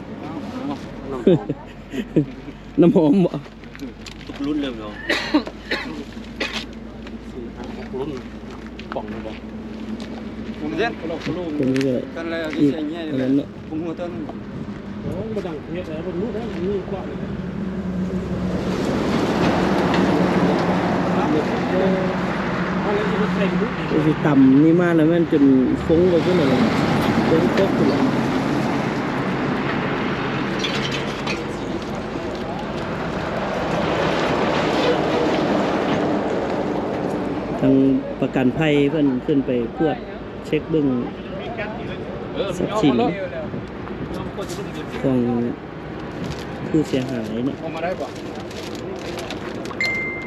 น้ำหอมบ่ ทุกรุ่นเลยเนาะ รุ่นป่องบ่ ผมเล่น ตรงนี้ก็ กันเลย อีก ใส่เงี้ย อัน เล นั้ ย นเนาะ ผมหัวต้น โอ้บ่ดังเฮ็ดแล้วบ่รู้แล้วนี่กว่า ก็สิต่ำนี่มาแล้วมันจนฟุ้งไปขึ้นเลยฟุ้งตกเลยทางประกันภัยเพิ่นขึ้นไปพวดเช็คเบิ่งทรัพย์สินของผู้เสียหายเนี่ย มาได้ป่ะ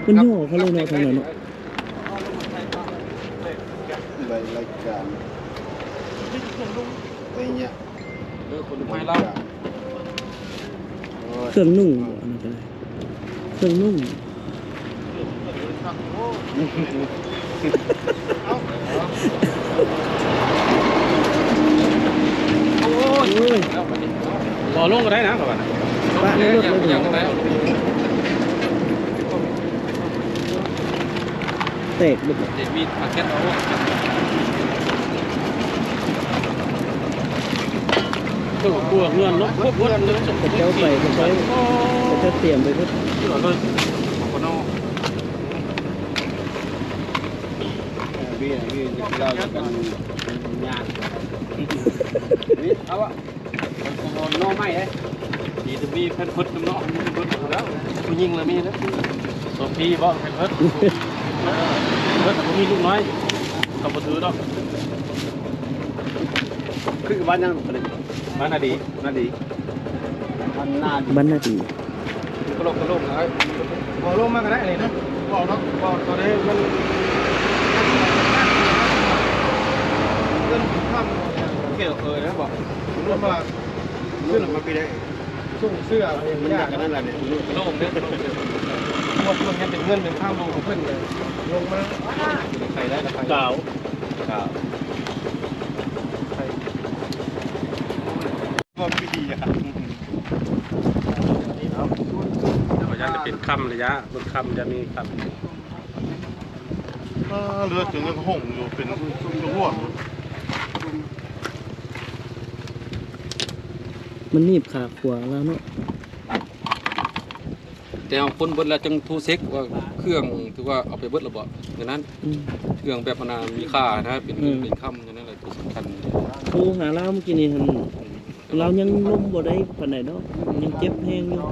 มันย่อเขาเลยเนาะทางนั้นเนาะ รายการ ไอ้เนี่ย คนไม่เล่า เครื่องนุ่งบ่อันนั้นก็ได้เครื่องนุ่งโอ้ย รอลงก็ได้นะก่อน ป้าในรถเลย ยังได้ แตกหมดเลย เด็ดมีดมาแค่เอาตัวกลัวเงินเนาะพวกเงินเลยจบ กระเจ้าไปกระเจ้าเตรียมไปเพื่อ เลยคนนอก พี่เราจะกันงานนี่เอาวะนอไม่เลย ดีจะมีเพิ่นพุทธน้องเพิ่นพุทธแล้วผู้ยิงเลยมีนะสองปีบ่เพิ่นพุทธผมมีลูกน้อยเขาบ่ถือดอก คือบ้านยังประเด็น มานาดี นาดีบ้านนาดี บรรณาดี กระโหลกนะบ่ลงมาก็ได้เลยนะบ่เนาะบ่ตอนนี้มันเรื่องข้ามเกี่ยวนะบอก รู้ว่าขึ้นมาปีได้ส่งเสื้ออะไรอย่าง มัน เงี้ อย ยากกันนั่นแหละเนี่ย โลกเนี่ยหมดมันยังเป็นเงินเป็นข้ามโลกของเพิ่นเลย ลงมา ใครได้กับใคร เก่า ก็ปีดีอ่ะ ระยะจะเป็นค่ำระยะบนค่ำจะมีค่ำ เรือถึงยังห่มอยู่เป็นจะร่วง มันหนีบขาขวาแล้วเนาะ แต่เอาคนเบิดแล้วจังทูเซ็กว่าเครื่องถือว่าเอาไปเบิดระเบิดอย่างนั้น อืม เครื่องแบบมันมีค่านะเป็นเป็นค่ำอย่างนั้นเลยตัวสำคัญ โทรหาเราเมื่อกี้นี่หั่นเรายังล้มบ่ได้ปานใดเนาะยังเจ็บแฮงอยู่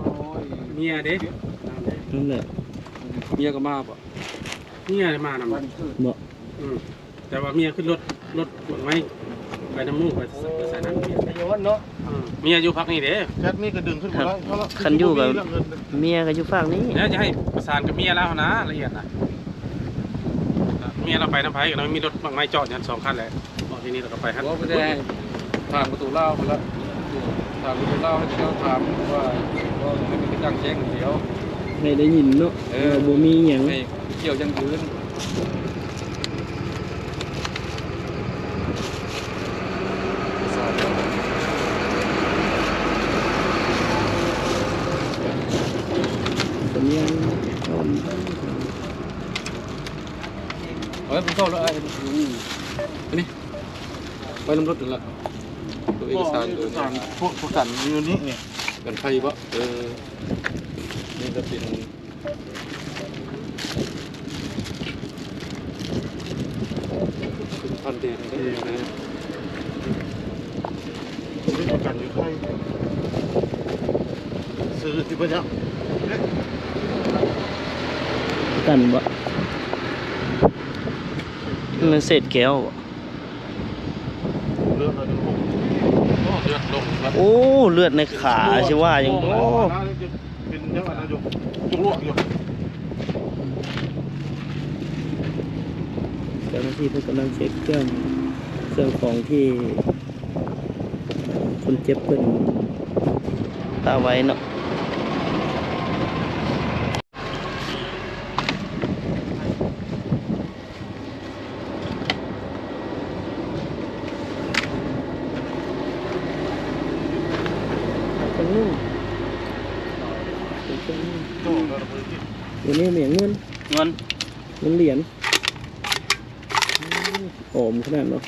เมียเด้ นั่นแหละ เมียก็มาป่ะเมียมานำ บ่ แต่ว่าเมียขึ้นรถไม่ไปน้ำมูกไปใส่น้ำเมียเนาะเมียอยู่พักนี่เด้ แคทนี่ก็ดึงขึ้นมาแล้ว คันอยู่กับเมียก็อยู่ฝั่งนี้ แล้วจะให้ประสานกับเมียแล้วนะละเอียดนะเมียเราไปน้ำไผ่กันเรามีรถบางไม้จอดยัน2 คันเลยทีนี้เราก็ไปฮัทว่าไม่ได้ทางประตูเล่าไปแล้วทางประตูเล่าให้เขาถามว่าไม่มีกระจังแจ้งเดียว ให้ได้ยินเนาะบ่มีหยัง ให้เกี่ยวยังยืน สัญญาณ ผมเข้าแล้วอันนี้ไปน้ำรถถึงละตัวเอกสารตัวนี้ พวกสันอยู่นี่เนี่ย กันไฟวะนี่จะเป็นพันเดนได้ยังไง นี่ประกันอยู่ไทยซื้อที่ปัญญา กันบ่มันเศษแก้วบ่ เรื่องอะไรห่ม เลือดลงครับ โอ้เลือดในขาใช่ว่ายังโอ้ เป็นยังไงนะจุกลวกอยู่ เจ้าหน้าที่เพิ่นกำลังเช็คเครื่องของที่คนเจ็บเพิ่นตาไว้เนาะเดี๋ยวนี้เหมียเงินเหรียญหอมขนาดเนาะ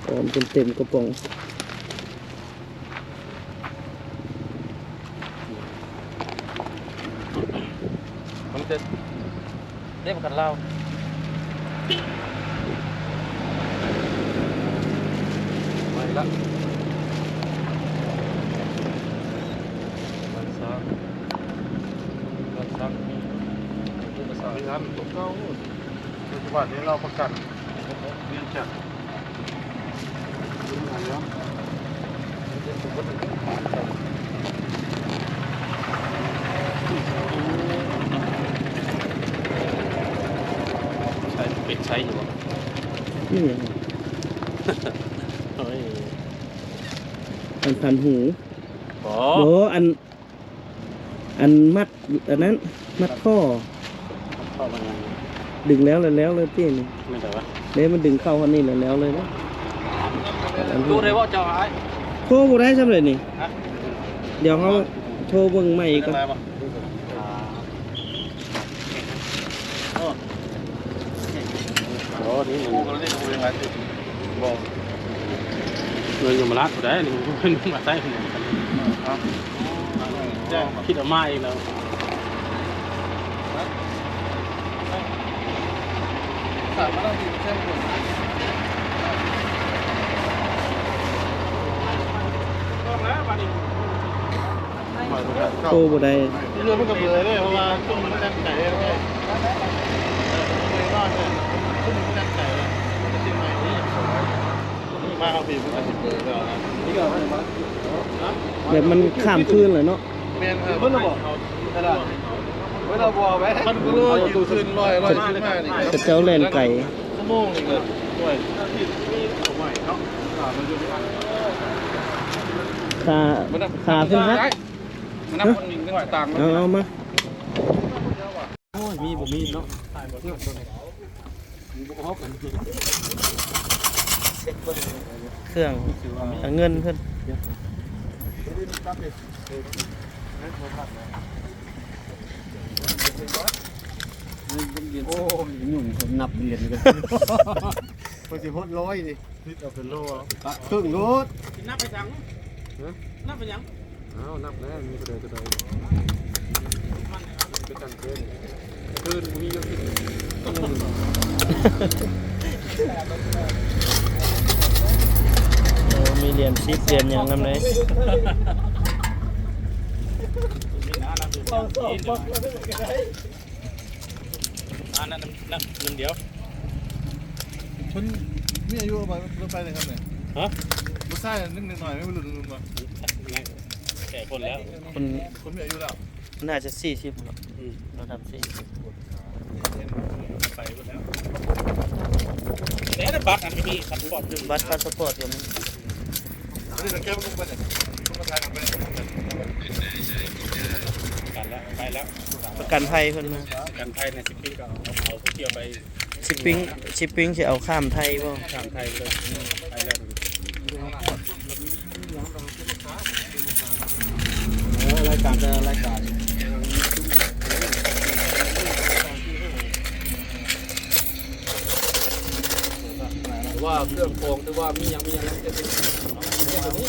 หอมจนเต็มกระป๋อง มันจะได้ประกันเล่าไปละมันซักมีภาษา มีงานตัวเก่าปัจจุบันนี้เราประกันเรียนจัดดูหน่อยแล้ว ใช้ปิดใช้อยู่ นี่ เฮ้ย มันพันหู โอ้ โอ้อันมัดอันนั้นมัดข้อ เข้ามาไง ดึงแล้วเลยพี่นี่ ไม่แต่ว่า เด้มันดึงเข้าอันนี้แล้วเลยนะ ดูเลยว่าเจ้าไอ้ โทรบ่ได้ซำเลยนี่ ฮะ เดี๋ยวเขาโทรเบิ่งใหม่ก่อน โอ้นี่ กูก็เล่นกูยังไงสิบอก เงินอยู่มาลัดกูได้นี่เงินมาใส่หัวกัน ครับแจ้ง คิดออกมาเองแล้ว สามารถที่แจ้งคน ต้องแล้วบัดนี้ โทรบ่ได้ ที่เรื่องมันก็เบื่อเลยเพราะว่าช่วงมันแน่นไก่เลยเลยนอนเลยช่วงมันแน่นไก่เลยมันจะทิ้งไว้นี่มาเอาผีมันก็สิเบื่อแล้วนะนี่ก็มา แบบมันข้ามคืนเลยเนาะ เมนเพิ่นบอกเอาตลาดเวลาบัวไว้ท่านก็รู้อยู่ขึ้นลอยขึ้นมานี่ กระเจ้าแล่นไก่ ชั่วโมงนี่ก็ด้วย ขาขึ้นฮัก มันนับคนหนึ่งจังหวะต่าง เอามา โอ้ยมีบ่มีเนาะ เครื่องเอาเงินเพิ่น โอ้ยยุ่งผมนับเรียนกัน พอสิฮดร้อยดิพิษเอาเป็นโล ครึ่งรถ นับไปยังนับไปยัง อ้าวนับแล้วมีกระเดยเป็นกันเกินคืนมีเยอะที่ มีเหรียญ10เหรียญหยังนำเลย อันนั้นนับหนึ่งเดียว คนมีอายุไปรถไฟเลยครับเนี่ย ฮะ รถไฟนึกหน่อยไม่รู้ลืมมา แก่คนแล้ว คน คนมีอายุแล้ว น่าจะ40เนาะระดับ40 ไปหมดแล้วแต่บัตรอันนี้ขัดบอดหนึ่ง บัตรพาสปอร์ตก็มี นี่เราแก้มันไปเนี่ยมาทายกันไป กันแล้วไปแล้ว ประกันภัยเพิ่นมา กันไทยในสิบปีก็เอาเที่ยวไป ชิปปิ้งสิเอาข้ามไทยบ่ ทางไทยเลยไปแล้ว รายการรายการ ว่าเครื่องโกงหรือว่ามียังนั้นจะเป็นตัวนี้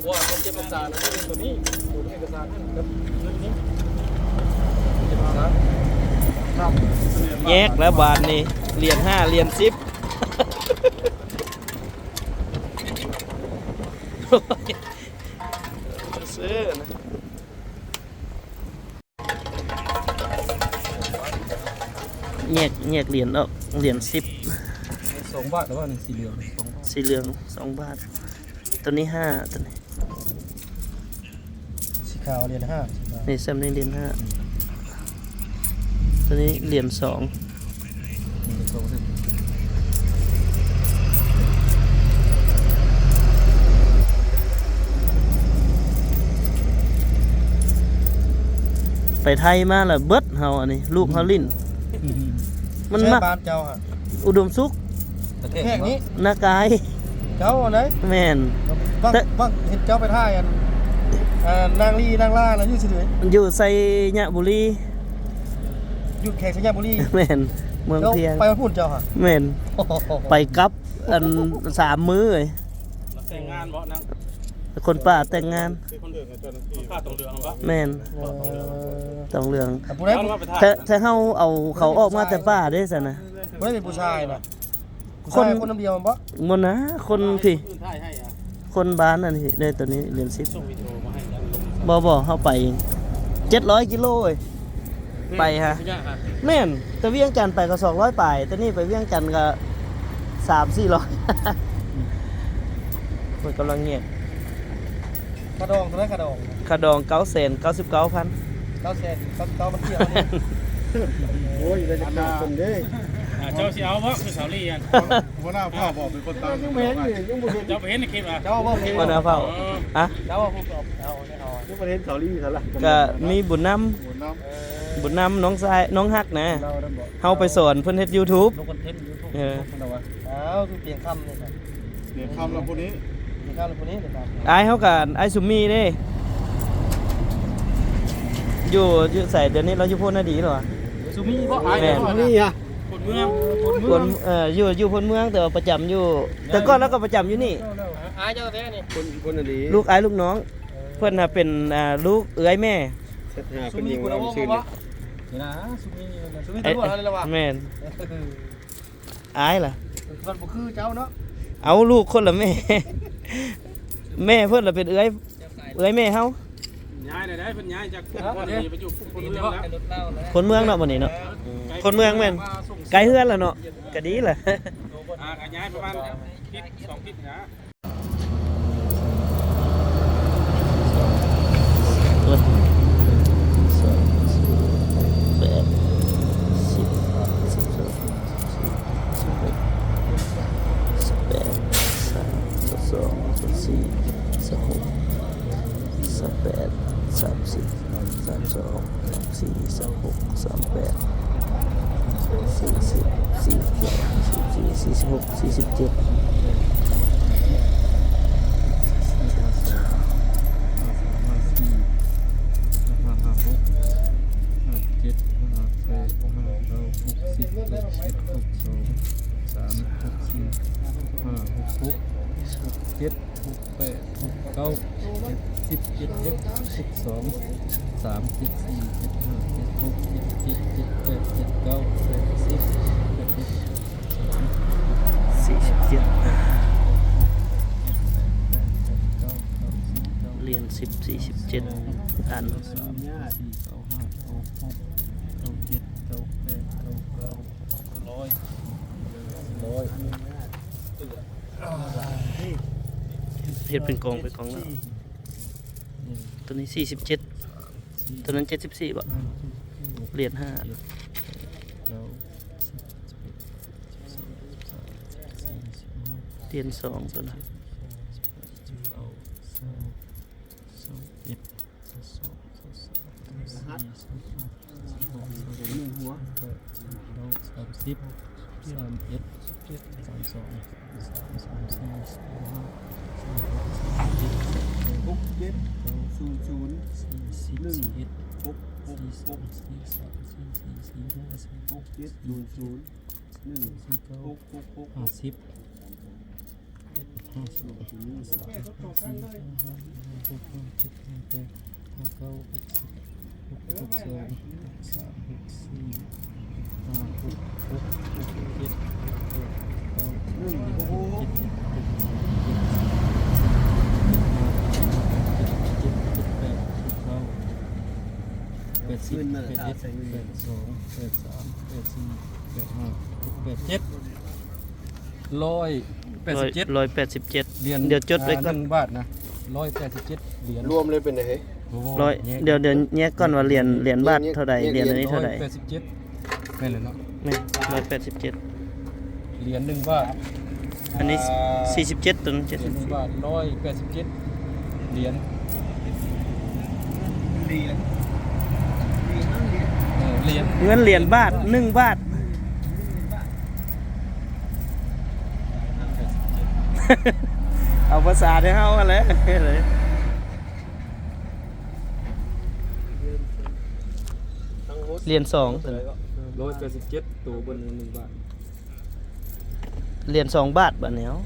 ว่าเขาเก็บเอกสารนั้นเป็นตัวนี้อยู่ในเอกสารนั่นครับเรื่องนี้เก็บเอกสารครับ แยกแล้วบาทนี่เหรียญ5เหรียญ10ซื้อนะแยกเหรียญออกเหรียญ10 2 บาทหรือว่า1 4 เหลี่ยม สีเหลือง2 บาท ตัวนี้5ตัวนี้ สีขาวเหรียญ5 นี่ซ้ำนี่เหรียญ5ตัวนี้เหรียญ2ไปไทยมาแล้วเบิดเฮาอันนี้ลูกเฮาลิ้นมันมัก บ้านเจ้าฮะ อุดมสุข แค่นี้ นากาย เจ้าไหน แม่น บ้างเห็นเจ้าไปท่ากันนางลี่นางล่าแล้วอยู่เฉย อยู่ไสยะบุรี ๆอยู่แขกสัญญาบุรี แม่นเมืองเพียง ไปพูดเจ้าฮะ แม่นไปกลับอัน3 มื้อเอ้ย แต่งงานบ่นั่ง คนป่าแต่งงาน ผ้าตรงเรืองบ่ แม่นต้องเรื่อง ผู้ใด ถ้าเฮาเอาเขาออกมาแต่ป่าได้ซั่นน่ะ ผู้ใดเป็นผู้ชายนะ คน คนน้ำเดียวมันบ่ บ่นะคนพี่ อื่นถ่ายให้อ่ะ คนบ้านนั่นสิได้ตัวนี้เหรียญ10 ส่งวิดีโอมาให้ลง บ่เฮาไปเอง700 กิโลเอ้ยไปฮะ แม่นแต่เวียงจันทน์ไปก็200ปลายแต่นี่ไปเวียงจันทน์ก็3-400 มันกำลังเงียบ กระดองเท่าไหร่กระดอง ค่าดอง999,000 900,000 999มันเที่ยวนี่โอ้ยได้จะเป็นคนเด้ เจ้าสิเอาบ่คือสาวลี่อัน หัวหน้าพ่อบอกเป็นคนตาม ยังไม่เห็นอยู่ยังบ่เห็น เจ้าไปเห็นในคลิปอ่ะ เจ้าว่าเห็น วันอาเฝ้าอะ เจ้าว่าผมเอาแน่นอนยังบ่เห็นเสาลี่ซะละ ก็มีบุญน หัวน้ ำบุญนำน้องชายน้องฮักนะ เราได้บอก เฮาไปสอนเพิ่นเฮ็ด YouTube ลงคอนเทนต์ YouTube เออ เอาคือเปลี่ยนคำเลยครับ ำเดี๋ยวคำเราพวกนี้ เปลี่ยนคำเลยคนนี้เลยครับ อายเฮากับอายสุมีเด้อยู่ใส่เดี๋ยวนี้เราอยู่โพนนาดีเหรอ ซูมี่บ่อาย แม่ เนาะ นี่อ่ะ คนเมือง คนอยู่พนเมืองแต่ว่าประจำอยู่ แต่ก่อนเราก็ประจำอยู่นี่ อายเจ้าแท้นี่ คนอดี ลูกอายลูกน้อง เพิ่นน่ะเป็นลูกเอื้อยแม่ สุมีกูแล้วว่าบ่นี่นะสุมีตัวอะไรแล้ววะ แม่นอายล่ะ มันบ่คือเจ้าเนาะ เอาลูกคนละแม่ แม่เพิ่นล่ะเป็นเอื้อยแม่เฮา ย้ายได้เพิ่นย้ายจากคนนี้ไปอยู่คนเมืองแล้ว คนเมืองเนาะมื้อนี้เนาะคนเมืองแม่นไกลเฮือนล่ะเนาะก็ดีล่ะ ก็ย้ายประมาณทิศ2ทิศนะ เรียน10 47 อันเฮ็ดเป็นกองแล้วตัวนี้47ตัวนั้น74บ่เหรียญ5เหรียญ2ตัวนั้น 187 เหรียญ เดี๋ยวจดไว้ก่อน 1 บาทนะ187เหรียญ รวมเลยเป็นไงเฮ้ย เดี๋ยวแยกก่อนว่าเหรียญบาทเท่าใดเหรียญอันนี้เท่าใด 187แม่นเลยเนาะ แม่187 เหรียญ1 บาท อันนี้47ตัวนั้น เหรียญ1 บาท187เหรียญเหรียญ เงินเหรียญบาท1 บาท เอาภาษาได้เฮากันแล้วเลย เหรียญ2ตัวนี้ 187ตัวบน1 บาท เหรียญ2 บาทบัดนี้เฮา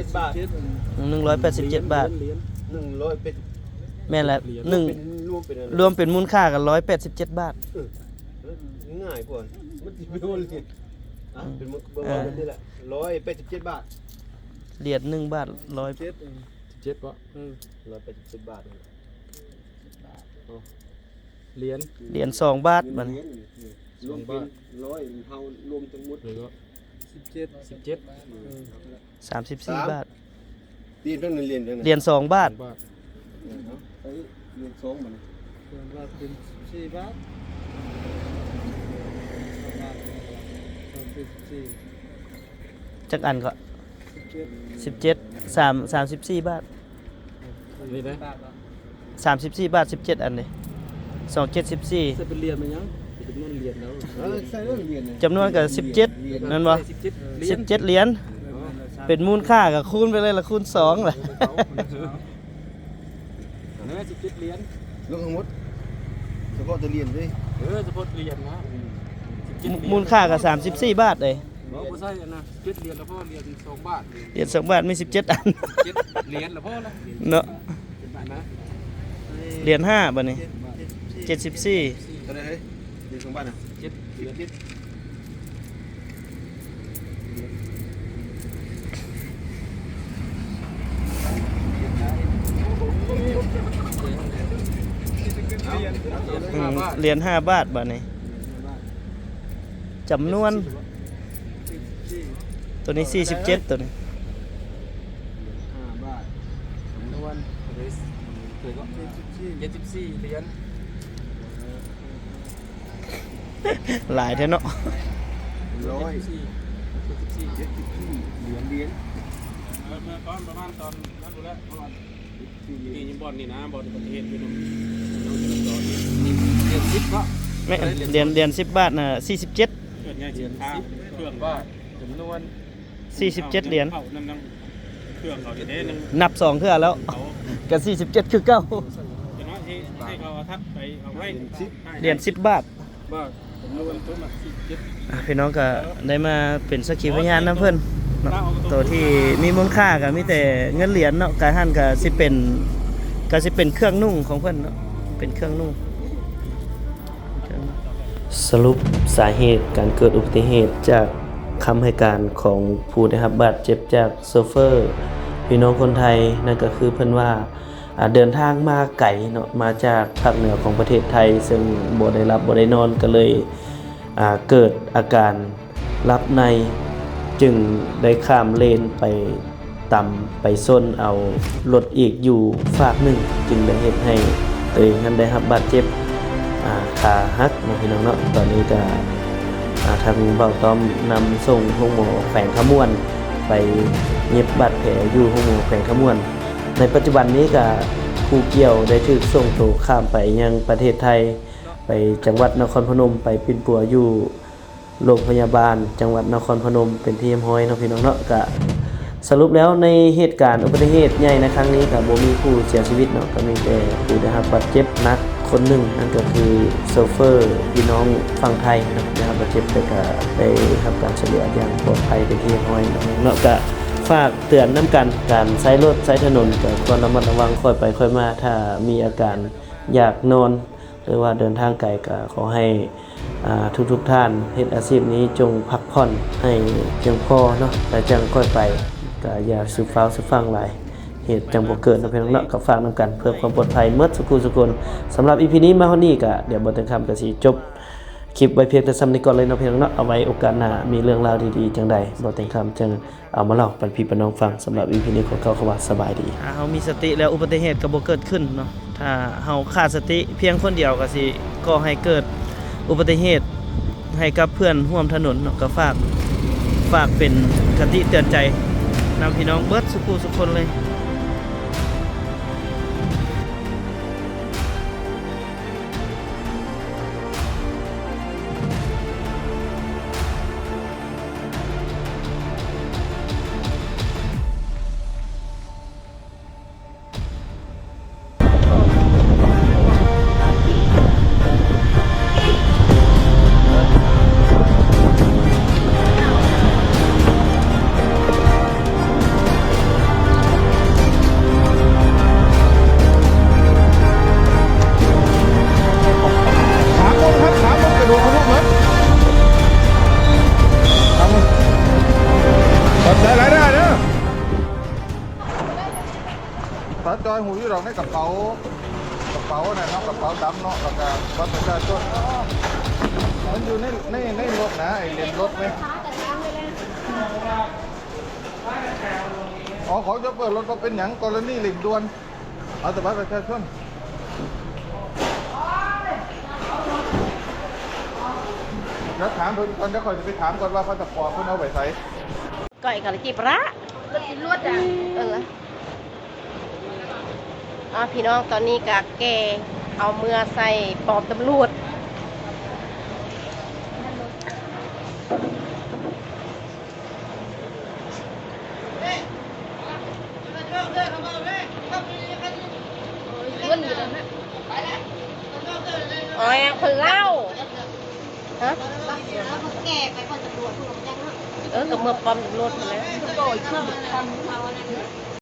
187 บาท 187 บาท 100 แม่นแล้ว เป็นรวมเป็นอะไร รวมเป็นมูลค่ากัน187 บาท ง่ายกว่ามันสิไปโดนเหรียญเป็นเบอร์นี่แหละ187 บาท เหรียญ1 บาท100 7บ่187 บาท เหรียญ เหรียญ2 บาทบัดนี้ รวมเป็น100เฮารวมทั้งหมด แล้วก็17 34 บาท เหรียญเท่านั้นเหรียญเท่านั้น เหรียญ2 บาท บาท เหรียญ2มัน ส่วนว่าเป็น4 บาท จักอันก็17 34 บาท นี่นะ 34 บาท 17 อันนี่274 จะเป็นเรียนมั้ยยังจะเป็นเรียนแล้วใส่เรื่องเรียนเนี่ย จำนวนก็17นั่นบ่17เหรียญเป็นมูลค่าก็คูณไปเลยละคูณ2ล่ะ นะ17เหรียญ ลงทั้งหมดเฉพาะจะเรียนด้วย เฉพาะเหรียญนะ มูลค่าก็34 บาทเลย บ่ใช่นะ17เหรียญแล้วพ่อเหรียญ2 บาท เหรียญ2 บาทมี17 อัน 7เหรียญแล้วพ่อละ เนาะ นะ เหรียญ5บัดนี้74 เท่าไหร่เฮ้ยเรียน2 บาทนะ 7เหรียญ เหรียญ5 บาทบัดนี้จำนวนตัวนี้47ตัวนี้ 5 บาทจำนวนเคยก็74เหรียญ หลายแท้เนาะ 74เหรียญ เมื่อก่อนประมาณตอนนั้นดูแลประมาณนี่ยังบอลนี่นะบอลประเทศอยู่ตรงน้องจะต่อนี่ เหรียญ10ก็ แม่เหรียญ10 บาทน่ะ47 เกิดง่ายเสียค่าเครื่อง บาทจำนวน 47 เหรียญ เข้านั่งเครื่องเขาจะได้นั่ง นับ2เทื่อแล้ว เขา ก็47คือเก่า จะน้อยที่ให้เขาทัดไปเอาให้ เหรียญ10 บาท บาทจำนวนตัวมา17 พี่น้องก็ได้มาเป็นสักขีพยานนํเพิ่นเนาะตัวที่มีมูลค่าก็มีแต่เงินเหรียญเนาะการหั่นก็สิเป็นเครื่องนุ่งของเพิ่นเนาะเป็นเครื่องนุ่งสรุปสาเหตุการเกิดอุบัติเหตุจากคำให้การของผู้ได้รับบาดเจ็บจากโซเฟอร์พี่น้องคนไทยนั่นก็คือเพิ่นว่าเดินทางมาไกลเนาะมาจากภาคเหนือของประเทศไทยซึ่งบ่ได้รับบ่ได้นอนก็เลยเกิดอาการหลับในจึงได้ข้ามเลนไปต่ำไปส้นเอารถอีกอยู่ฝากหนึ่งจึงได้เฮ็ดให้ตัวเองนั้นได้รับบาดเจ็บขาหักเนาะพี่น้องเนาะตอนนี้ก็ทางเบาต้อมนำส่งโรงหมอแขวงขมวนไปเย็บบาดแผลอยู่โรงหมอแขวงขมวนในปัจจุบันนี้ก็ผู้เกี่ยวได้ถูกส่งตัวข้ามไปยังประเทศไทยไปจังหวัดนครพนมไปปิ่นปัวอยู่โรงพยาบาลจังหวัดนครพนมเป็นที่เรียบร้อยเนาะพี่น้องเนาะก็สรุปแล้วในเหตุการณ์อุบัติเหตุใหญ่ในครั้งนี้ก็บ่มีผู้เสียชีวิตเนาะก็มีแต่ผู้ได้รับบาดเจ็บหนักคนหนึ่งนั่นก็คือโซเฟอร์พี่น้องฝั่งไทยเนาะได้รับบาดเจ็บแต่ก็ได้รับการช่วยเหลืออย่างปลอดภัยเป็นที่เรียบร้อยเนาะก็ฝากเตือนนำกันการใช้รถใช้ถนนก็ควรระมัดระวังค่อยไปค่อยมาถ้ามีอาการอยากนอนหรือว่าเดินทางไกลก็ขอให้ทุกท่านเฮ็ดอาชีพนี้จงพักผ่อนให้เพียงพอเนาะแล้วจังค่อยไปก็อย่าสุฟ้าวสุฟังหลายเหตุจังบ่เกิดเนาะพี่น้องเนาะก็ฝากนำกันเพื่อความปลอดภัยเมื่อสุขุสุคนสำหรับ EP นี้มาเท่านี้ก็เดี๋ยวบ่ถึงคำก็สิจบคลิปไว้เพียงแต่ซ้ำนี้ก่อนเลยเนาะพี่น้องเนาะเอาไว้โอกาสหน้ามีเรื่องราวดีๆจังใดบ่ถึงคำจังเอามาเล่าปันพี่ปันน้องฟังสำหรับ EP นี้ขอเข้าว่าสบายดีเฮามีสติแล้วอุบัติเหตุก็บ่เกิดขึ้นเนาะถ้าเฮาขาดสติเพียงคนเดียวก็สิก่อให้เกิดอุบัติเหตุให้กับเพื่อนร่วมถนนเนาะก็ฝากเป็นคติเตือนใจนำพี่น้องเบิดสุขุสุคนเลยตัดจอยหูอยู่ดอกในกระเป๋าน่ะเนาะกระเป๋าดำเนาะแล้วก็บัตรประชาชนมันอยู่ในรถนะไอ้เรียนรถไหมอ๋อเขาจะเปิดรถก็เป็นอย่างกรณีหลีกด่วนเอาแต่บัตรประชาชน แล้วถามเพิ่นก่อนเดี๋ยวคอยจะไปถามก่อนว่าเขาจะขอเพิ่นเอาไว้ใส่ ก่อยกับจีบระลวดอ่ะพี่น้องตอนนี้กะแกเอาเมื่อใส่ปอบตำรวจอ๋อคนเล่าฮะแกไปคนตำรวจกับเมื่อปอมตำรวจไปแล้ว